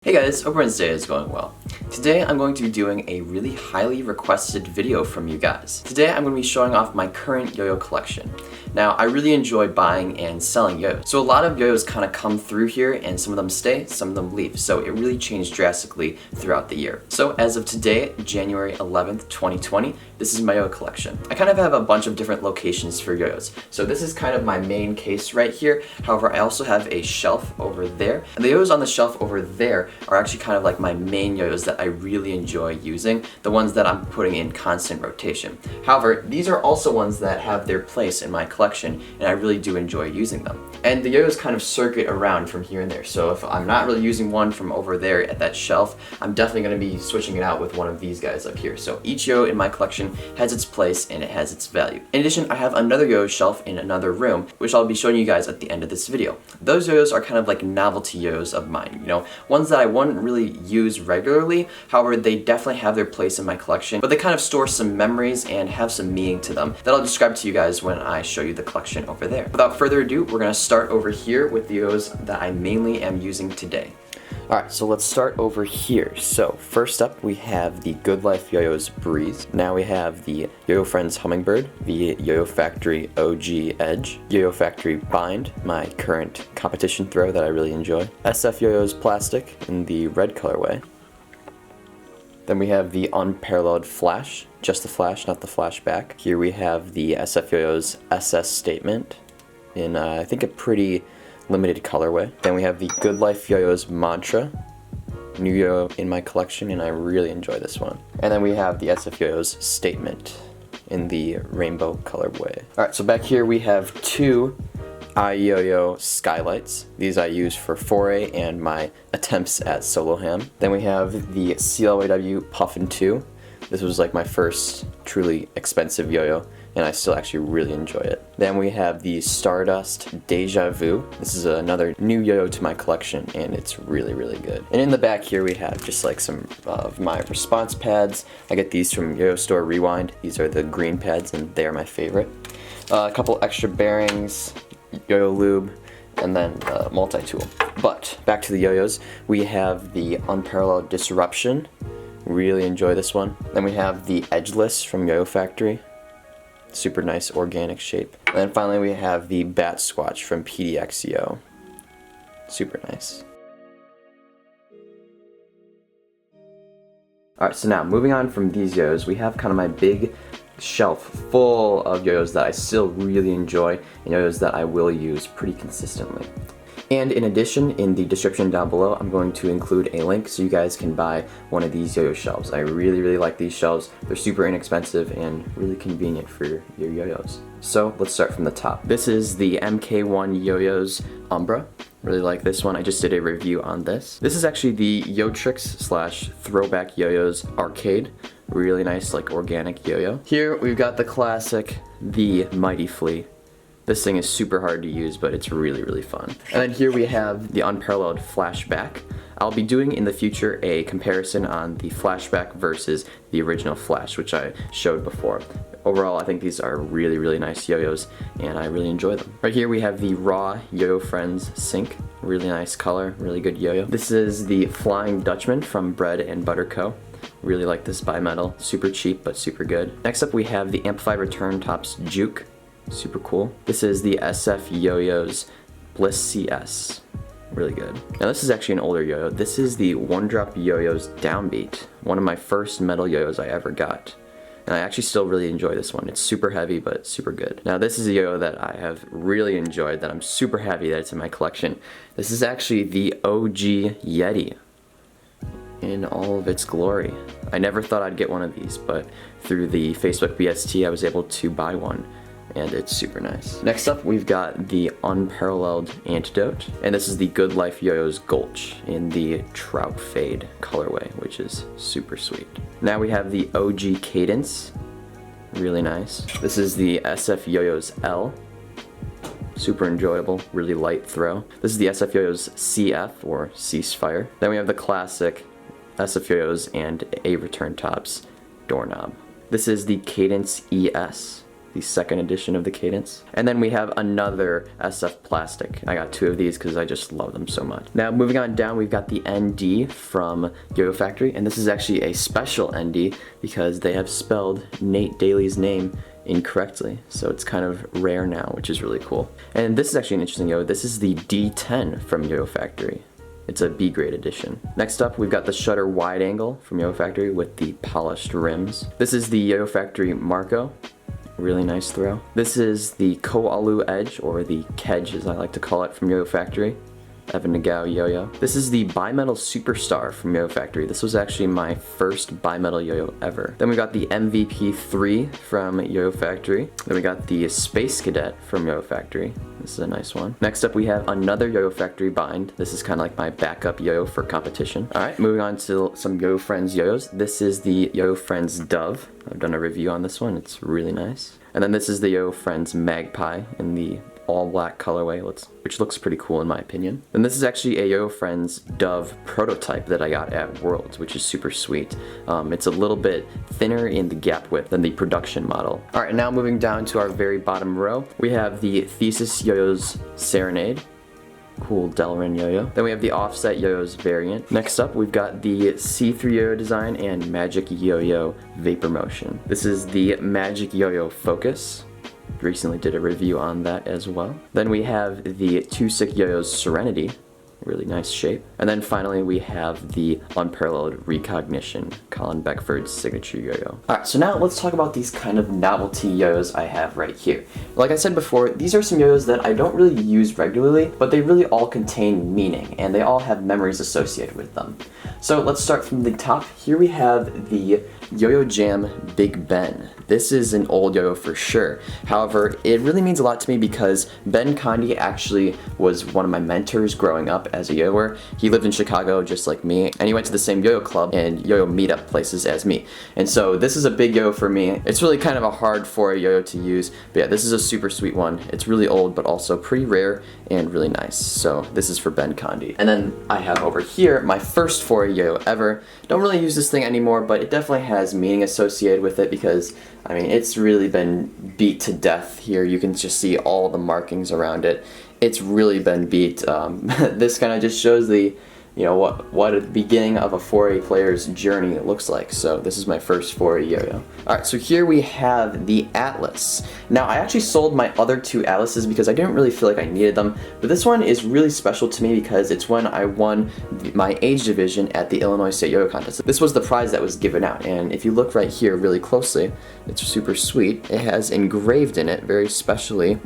Hey guys, hope everyone's day is going well. Today I'm going to be doing a really highly requested video from you guys. Today I'm going to be showing off my current yo-yo collection. Now I really enjoy buying and selling yo-yos. So a lot of yo-yos kind of come through here and some of them stay, some of them leave. So it really changed drastically throughout the year. So as of today, January 11th, 2020, this is my yo-yo collection. I kind of have a bunch of different locations for yo-yos. So this is kind of my main case right here. However, I also have a shelf over there. And the yo-yos on the shelf over there are actually kind of like my main yo-yos that I really enjoy using, the ones that I'm putting in constant rotation. However, these are also ones that have their place in my collection and I really do enjoy using them. And the yo-yos kind of circuit around from here and there, so if I'm not really using one from over there at that shelf, I'm definitely going to be switching it out with one of these guys up here. So each yo in my collection has its place and it has its value. In addition, I have another yo-yo shelf in another room, which I'll be showing you guys at the end of this video. Those yo-yos are kind of like novelty yo-yos of mine, you know, ones that I wouldn't really use regularly. However, they definitely have their place in my collection, but they kind of store some memories and have some meaning to them that I'll describe to you guys when I show you the collection over there. Without further ado, we're going to start over here with the yo-yos that I mainly am using today. Alright, so let's start over here. So first up we have the Good Life YoYos Breeze. Now we have the Yo-Yo Friends Hummingbird, the Yo-Yo Factory OG Edge, Yo-Yo Factory Bind, my current competition throw that I really enjoy, SF YoYos Plastic in the red colorway. Then we have the Unparalleled Flash, just the flash, not the flashback. Here we have the SF YoYos SS Statement in I think a pretty limited colorway. Then we have the Good Life YoYos Mantra, new yo in my collection, and I really enjoy this one. And then we have the SF YoYos Statement in the rainbow colorway. Alright, so back here we have two YoYo Skylights. These I use for foray and my attempts at solo ham. Then we have the CLYW Puffin 2. This was like my first truly expensive yo-yo, and I still actually really enjoy it. Then we have the Stardust Deja Vu. This is another new yo-yo to my collection, and it's really, really good. And in the back here we have just like some of my response pads. I get these from Yo-Yo Store Rewind. These are the green pads, and they're my favorite. A couple extra bearings, yo-yo lube, and then multi-tool. But back to the yo-yos, we have the Unparalleled Disruption. Really enjoy this one. Then we have the Edgeless from Yo-Yo Factory. Super nice organic shape. And then finally we have the Bat Squatch from PDXyo. Super nice. Alright, so now moving on from these yo-yos, we have kind of my big shelf full of yo-yos that I still really enjoy and yo-yos that I will use pretty consistently. And in addition, in the description down below, I'm going to include a link so you guys can buy one of these yo-yo shelves. I really, really like these shelves. They're super inexpensive and really convenient for your yo-yos. So let's start from the top. This is the MK1 YoYos Umbra. Really like this one. I just did a review on this. This is actually the Yo-Trix / Throwback Yo-Yos Arcade. Really nice, like organic yo-yo. Here we've got the classic, the Mighty Flea. This thing is super hard to use, but it's really, really fun. And then here we have the Unparalleled Flashback. I'll be doing in the future a comparison on the Flashback versus the original Flash, which I showed before. Overall, I think these are really, really nice yo-yos, and I really enjoy them. Right here we have the Raw Yo-Yo Friends Sync. Really nice color, really good yo-yo. This is the Flying Dutchman from Bread and Butter Co. Really like this bimetal. Super cheap, but super good. Next up we have the Amplified Return Tops Juke. Super cool. This is the SF YoYos Bliss CS. Really good. Now this is actually an older yo-yo. This is the One Drop YoYos Downbeat. One of my first metal yo-yos I ever got. And I actually still really enjoy this one. It's super heavy, but super good. Now this is a yo-yo that I have really enjoyed, that I'm super happy that it's in my collection. This is actually the OG Yeti in all of its glory. I never thought I'd get one of these, but through the Facebook BST I was able to buy one, and it's super nice. Next up we've got the Unparalleled Antidote, and this is the Good Life YoYos Gulch in the Trout Fade colorway, which is super sweet. Now we have the OG Cadence, really nice. This is the SF YoYos L, super enjoyable, really light throw. This is the SF YoYos CF, or Ceasefire. Then we have the classic SF YoYos and A Return Tops Doorknob. This is the Cadence ES. the second edition of the Cadence. And then we have another SF plastic. I got 2 of these because I just love them so much. Now moving on down, we've got the ND from YoYo Factory, and this is actually a special ND because they have spelled Nate Daly's name incorrectly, so it's kind of rare now, which is really cool. And this is actually an interesting YoYo. This is the D10 from YoYo Factory. It's a B grade edition. Next up, we've got the shutter wide angle from YoYo Factory with the polished rims. This is the YoYo Factory Marco. Really nice throw. This is the Koalu Edge, or the Kedge as I like to call it, from YoYo Factory. Evan Nagao YoYo. This is the Bimetal Superstar from YoYo Factory. This was actually my first bimetal YoYo ever. Then we got the MVP3 from YoYo Factory. Then we got the Space Cadet from YoYo Factory. This is a nice one. Next up we have another YoYo Factory bind. This is kind of like my backup YoYo for competition. Alright, moving on to some YoYo Friends YoYos. This is the YoYo Friends Dove. I've done a review on this one. It's really nice. And then this is the YoYo Friends Magpie in the all black colorway, which looks pretty cool in my opinion. And this is actually a YoYo Friends Dove prototype that I got at Worlds, which is super sweet. It's a little bit thinner in the gap width than the production model. Alright, now moving down to our very bottom row, we have the Thesis YoYos Serenade. Cool Delrin YoYo. Then we have the Offset YoYos variant. Next up, we've got the C3 YoYo design and Magic YoYo Vapor Motion. This is the Magic YoYo Focus. Recently did a review on that as well. Then we have the Two Sick YoYos Serenity. Really nice shape. And then finally we have the Unparalleled Recognition, Colin Beckford's signature YoYo. Alright, so now let's talk about these kind of novelty YoYos I have right here. Like I said before, these are some YoYos that I don't really use regularly, but they really all contain meaning, and they all have memories associated with them. So let's start from the top. Here we have the YoYo Jam Big Ben. This is an old YoYo for sure. However, it really means a lot to me because Ben Condi actually was one of my mentors growing up as a YoYoer. He lived in Chicago just like me, and he went to the same YoYo club and YoYo meetup places as me. And so this is a big YoYo for me. It's really kind of a hard for a YoYo to use, but yeah, this is a super sweet one. It's really old, but also pretty rare and really nice. So this is for Ben Condi. And then I have over here my first foray YoYo ever. Don't really use this thing anymore, but it definitely has meaning associated with it because I mean, it's really been beat to death here. You can just see all the markings around it. It's really been beat. This kind of just shows the, you know, what the beginning of a 4A player's journey looks like. So this is my first 4A YoYo. Alright, so here we have the Atlas. Now I actually sold my other 2 Atlases because I didn't really feel like I needed them, but this one is really special to me because it's when I won my age division at the Illinois State YoYo Contest. This was the prize that was given out, and if you look right here really closely, it's super sweet. It has engraved in it very specially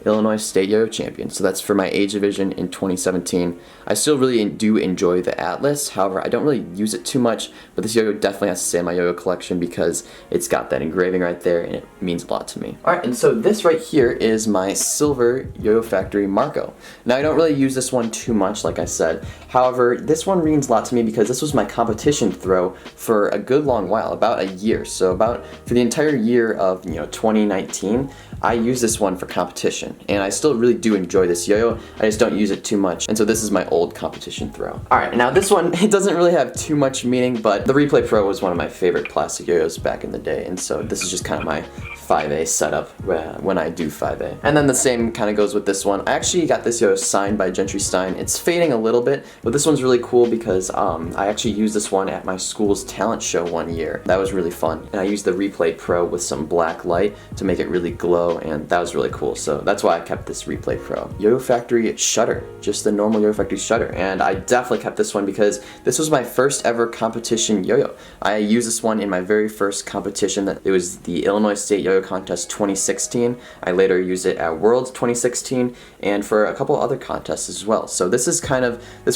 Illinois State YoYo Champion. So that's for my age division in 2017. I still really do enjoy the Atlas. However, I don't really use it too much, but this YoYo definitely has to stay in my YoYo collection because it's got that engraving right there and it means a lot to me. Alright, and so this right here is my silver YoYo Factory Marco. Now I don't really use this one too much, like I said. However, this one means a lot to me because this was my competition throw for a good long while, about a year. So about for the entire year of 2019, I use this one for competition, and I still really do enjoy this YoYo. I just don't use it too much, and so this is my old competition throw. Alright, now this one, it doesn't really have too much meaning, but the Replay Pro was one of my favorite plastic YoYos back in the day, and so this is just kind of my 5A setup when I do 5A. And then the same kind of goes with this one. I actually got this YoYo signed by Gentry Stein. It's fading a little bit, but this one's really cool because I actually used this one at my school's talent show one year. That was really fun. And I used the Replay Pro with some black light to make it really glow, and that was really cool. So that's why I kept this Replay Pro. YoYo Factory shutter, just the normal YoYo Factory shutter. And I definitely kept this one because this was my first ever competition YoYo. I used this one in my very first competition. It was the Illinois State YoYo Contest 2016. I later used it at Worlds 2016 and for a couple other contests as well. So this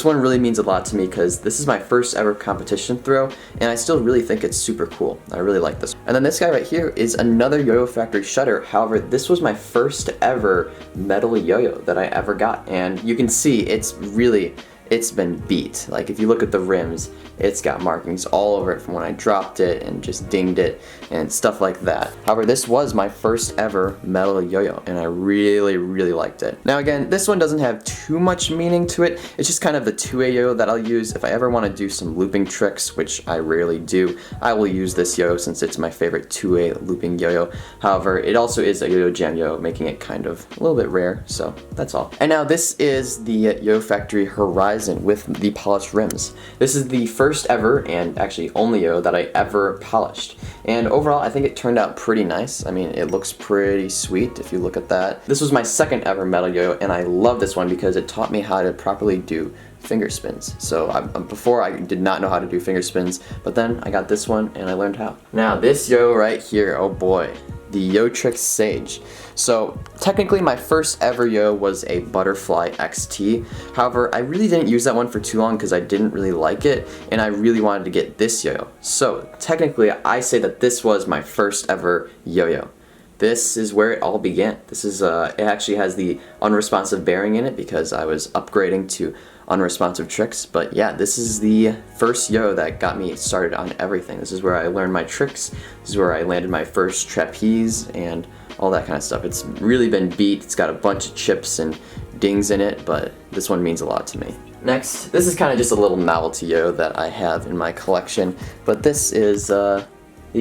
one really means a lot to me because this is my first ever competition throw, and I still really think it's super cool. I really like this. And then this guy right here is another YoYo Factory shutter. However, this was my first ever metal YoYo that I ever got, and you can see it's really it's been beat. Like if you look at the rims, it's got markings all over it from when I dropped it and just dinged it and stuff like that. However, this was my first ever metal yo-yo and I really liked it. Now again, this one doesn't have too much meaning to it. It's just kind of the two-way yo-yo that I'll use if I ever want to do some looping tricks, which I rarely do. I will use this yo-yo since it's my favorite two-way looping yo-yo. However, it also is a yo-yo jam yo-yo, making it kind of a little bit rare, so that's all. And now this is the Yo Factory Horizon with the polished rims. This is the first ever and actually only yo-yo that I ever polished. And overall, I think it turned out pretty nice. I mean, it looks pretty sweet if you look at that. This was my second ever metal yo-yo, and I love this one because it taught me how to properly do finger spins. So before I did not know how to do finger spins, but then I got this one and I learned how. Now this yo right here, oh boy, the YoTrix Sage. So technically my first ever yo was a Butterfly XT. However, I really didn't use that one for too long because I didn't really like it and I really wanted to get this yo-yo. So technically I say that this was my first ever yo-yo. This is where it all began. This is it actually has the unresponsive bearing in it because I was upgrading to unresponsive tricks. But yeah, this is the first yo that got me started on everything. This is where I learned my tricks. This is where I landed my first trapeze and all that kind of stuff. It's really been beat. It's got a bunch of chips and dings in it, but this one means a lot to me. Next, this is kind of just a little novelty yo that I have in my collection, but this is the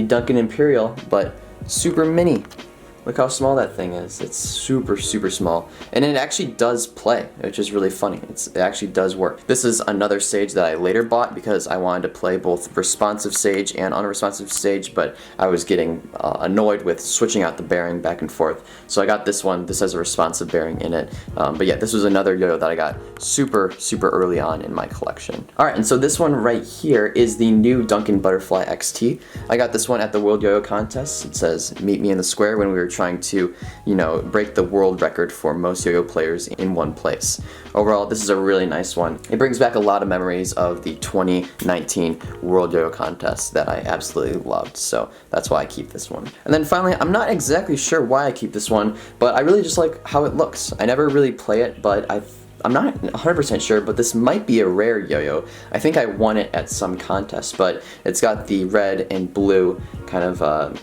Duncan Imperial, but super mini. Look how small that thing is. It's super small. And it actually does play, which is really funny. It actually does work. This is another Sage that I later bought because I wanted to play both responsive Sage and unresponsive Sage, but I was getting annoyed with switching out the bearing back and forth. So I got this one. This has a responsive bearing in it. But yeah, this was another yo-yo that I got super early on in my collection. Alright, and so this one right here is the new Duncan Butterfly XT. I got this one at the World Yo-Yo Contest. It says, meet me in the square, when we were trying to, you know, break the world record for most yo-yo players in one place. Overall, this is a really nice one. It brings back a lot of memories of the 2019 World Yo-Yo Contest that I absolutely loved, so that's why I keep this one. And then finally, I'm not exactly sure why I keep this one, but I really just like how it looks. I never really play it, but I'm not 100% sure, but this might be a rare yo-yo. I think I won it at some contest, but it's got the red and blue kind of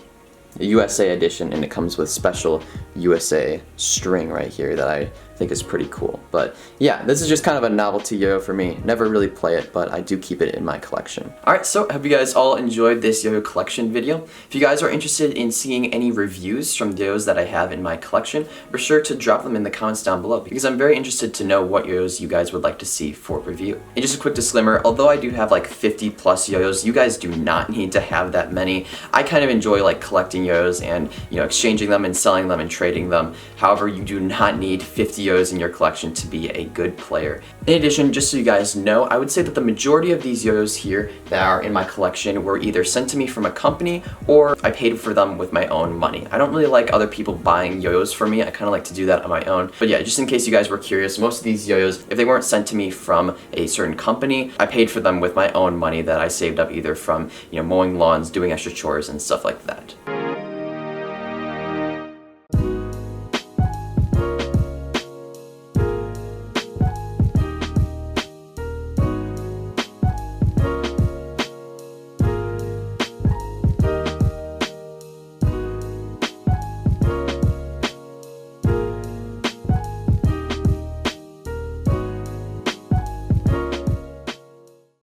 USA edition, and it comes with special USA string right here that I think is pretty cool. But yeah, this is just kind of a novelty yo-yo for me. Never really play it, but I do keep it in my collection. Alright, so I hope you guys all enjoyed this yo-yo collection video. If you guys are interested in seeing any reviews from yo-yos that I have in my collection, be sure to drop them in the comments down below because I'm very interested to know what yo-yos you guys would like to see for review. And just a quick disclaimer, although I do have like 50 plus yo-yos, you guys do not need to have that many. I kind of enjoy like collecting yo-yos and, you know, exchanging them and selling them and trading them. However, you do not need 50 yo-yos in your collection to be a good player. In addition, just so you guys know, I would say that the majority of these yo-yos here that are in my collection were either sent to me from a company or I paid for them with my own money. I don't really like other people buying yo-yos for me. I kind of like to do that on my own. But yeah, just in case you guys were curious, most of these yo-yos, if they weren't sent to me from a certain company, I paid for them with my own money that I saved up either from, you know, mowing lawns, doing extra chores, and stuff like that.